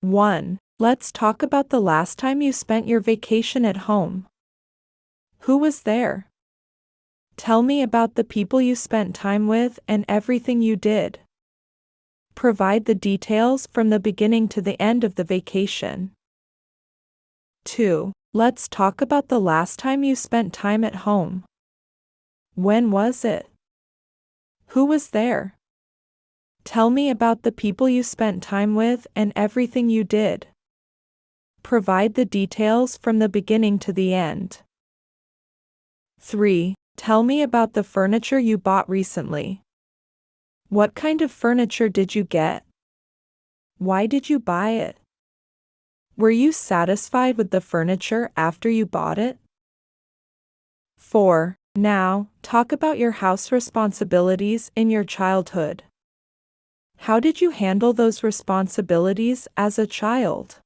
1. Let's talk about the last time you spent your vacation at home. Who was there? Tell me about the people you spent time with and everything you did. Provide the details from the beginning to the end of the vacation. 2. Let's talk about the last time you spent time at home. When was it? Who was there? Tell me about the people you spent time with and everything you did. Provide the details from the beginning to the end. 3. Tell me about the furniture you bought recently. What kind of furniture did you get? Why did you buy it? Were you satisfied with the furniture after you bought it? 4. Now, talk about your house responsibilities in your childhood. How did you handle those responsibilities as a child?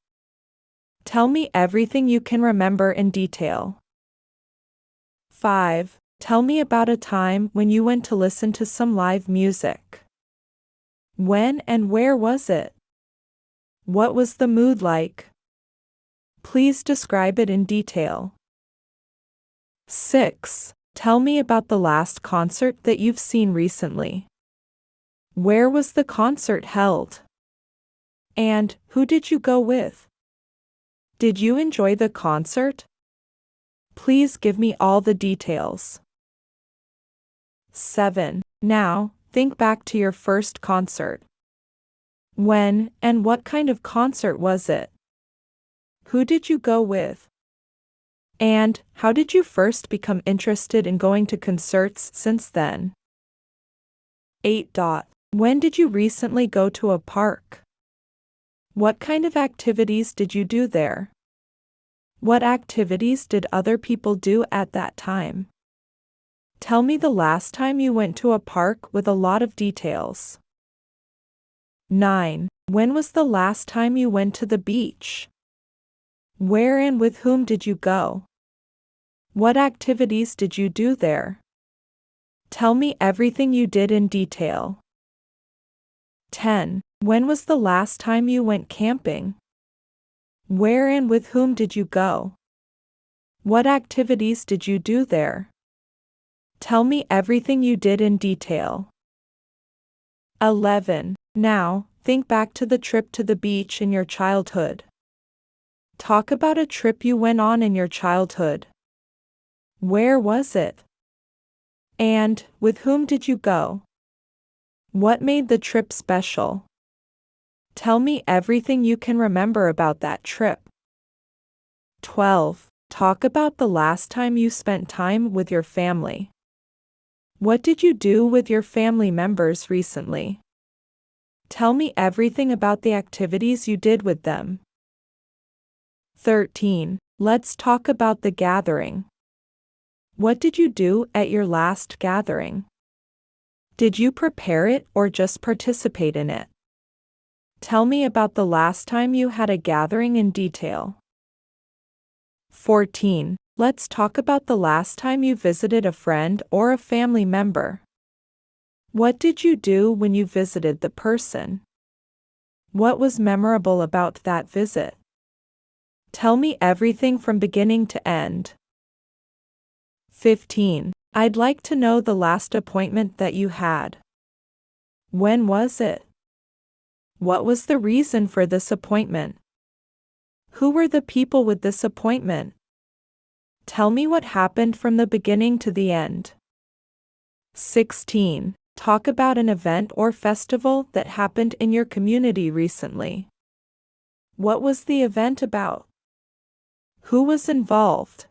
Tell me everything you can remember in detail. 5. Tell me about a time when you went to listen to some live music. When and where was it? What was the mood like? Please describe it in detail. 6. Tell me about the last concert that you've seen recently. Where was the concert held? And who did you go with? Did you enjoy the concert? Please give me all the details. 7. Now, think back to your first concert. When and what kind of concert was it? Who did you go with? And how did you first become interested in going to concerts since then? 8. When did you recently go to a park? What kind of activities did you do there? What activities did other people do at that time? Tell me the last time you went to a park with a lot of details. 9. When was the last time you went to the beach? Where and with whom did you go? What activities did you do there? Tell me everything you did in detail. 10. When was the last time you went camping? Where and with whom did you go? What activities did you do there? Tell me everything you did in detail. 11. Now, think back to the trip to the beach in your childhood. Talk about a trip you went on in your childhood. Where was it? And with whom did you go? What made the trip special? Tell me everything you can remember about that trip. 12. Talk about the last time you spent time with your family. What did you do with your family members recently? Tell me everything about the activities you did with them. 13. Let's talk about the gathering. What did you do at your last gathering? Did you prepare it or just participate in it? Tell me about the last time you had a gathering in detail. 14. Let's talk about the last time you visited a friend or a family member. What did you do when you visited the person? What was memorable about that visit? Tell me everything from beginning to end. 15. I'd like to know the last appointment that you had. When was it? What was the reason for this appointment? Who were the people with this appointment? Tell me what happened from the beginning to the end. 16. Talk about an event or festival that happened in your community recently. What was the event about? Who was involved?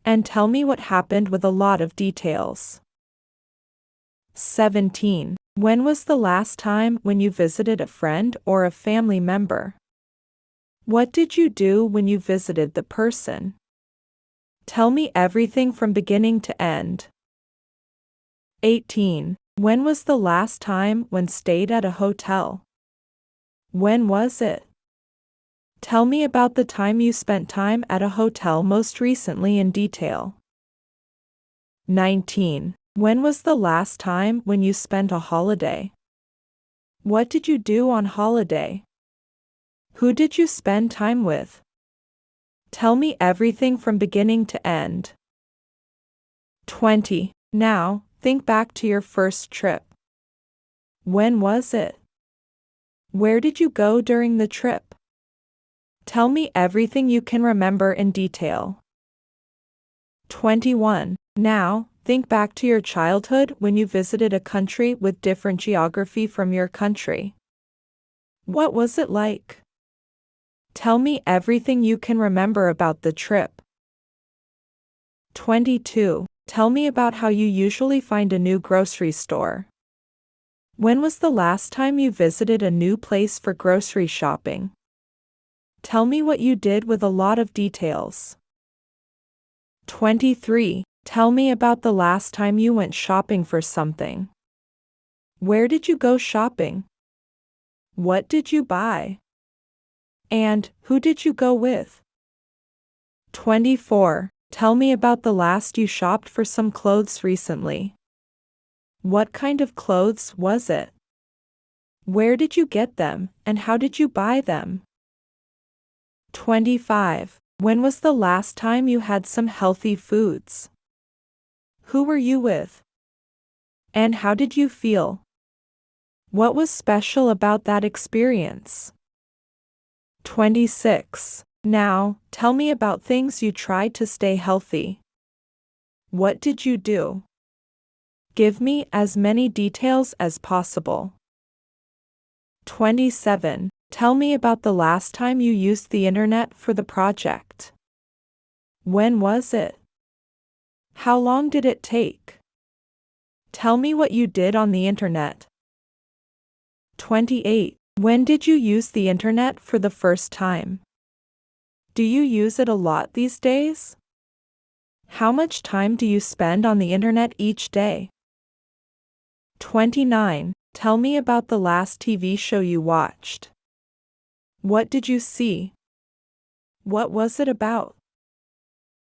And tell me what happened with a lot of details. 17. When was the last time when you visited a friend or a family member? What did you do when you visited the person? Tell me everything from beginning to end. 18. When was the last time when stayed at a hotel? When was it? Tell me about the time you spent time at a hotel most recently in detail. 19. When was the last time when you spent a holiday? What did you do on holiday? Who did you spend time with? Tell me everything from beginning to end. 20. Now, think back to your first trip. When was it? Where did you go during the trip? Tell me everything you can remember in detail. 21. Now, think back to your childhood when you visited a country with different geography from your country. What was it like? Tell me everything you can remember about the trip. 22. Tell me about how you usually find a new grocery store. When was the last time you visited a new place for grocery shopping? Tell me what you did with a lot of details. 23. Tell me about the last time you went shopping for something. Where did you go shopping? What did you buy? And who did you go with? 24. Tell me about the last you shopped for some clothes recently. What kind of clothes was it? Where did you get them, and how did you buy them? 25. When was the last time you had some healthy foods? Who were you with? And how did you feel? What was special about that experience? 26. Now, tell me about things you tried to stay healthy. What did you do? Give me as many details as possible. 27. Tell me about the last time you used the internet for the project. When was it? How long did it take? Tell me what you did on the internet. 28. When did you use the internet for the first time? Do you use it a lot these days? How much time do you spend on the internet each day? 29. Tell me about the last TV show you watched. What did you see? What was it about?